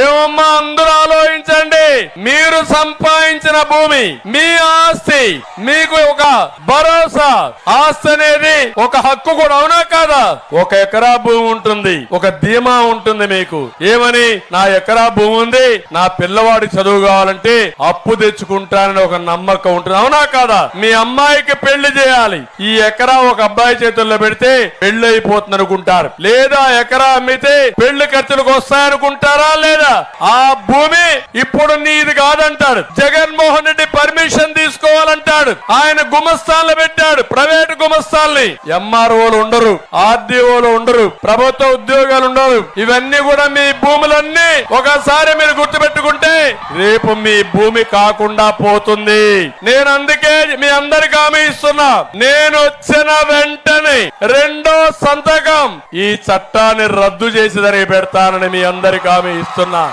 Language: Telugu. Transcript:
ఏమమ్మా అందరూ ఆలోచించండి. మీరు సంపాదించిన భూమి మీ ఆస్తి, మీకు ఒక భరోసా. ఆస్తి అనేది ఒక హక్కు కూడా, అవునా కాదా? 1 ఎకరా భూమి ఉంటుంది, ఒక ధీమా ఉంటుంది మీకు. ఏమని? నా ఎకరా భూమి ఉంది, నా పిల్లవాడి చదువు కావాలంటే అప్పు తెచ్చుకుంటానని ఒక నమ్మకం ఉంటుంది, అవునా కాదా? మీ అమ్మాయికి పెళ్లి చేయాలి, ఈ ఎకరా ఒక అబ్బాయి చేతుల్లో పెడితే పెళ్లి అయిపోతుంది అనుకుంటారు. లేదా ఎకరా అమ్మితే పెళ్లి ఖర్చులకు వస్తాయనుకుంటారా? లేదా ఆ భూమి ఇప్పుడు నీది కాదంటాడు. జగన్మోహన్ రెడ్డి పర్మిషన్ తీసుకోవాలంటాడు. ఆయన గుమస్తాన్లు పెట్టాడు, ప్రైవేటు గుమస్తాల్ని. ఎంఆర్ఓలు ఉండరు, ఆర్డీఓలు ఉండరు, ప్రభుత్వ ఉద్యోగాలు ఉండరు. ఇవన్నీ కూడా మీ భూములన్నీ ఒకసారి మీరు గుర్తుపెట్టుకుంటే రేపు మీ భూమి కాకుండా పోతుంది. నేను అందుకే మీ అందరికి హామీ ఇస్తున్నా, నేను వచ్చిన వెంటనే 2వ సంతకం ఈ చట్టాన్ని రద్దు చేసేదని పెడతానని మీ అందరికి హామీ ఇస్తున్నా.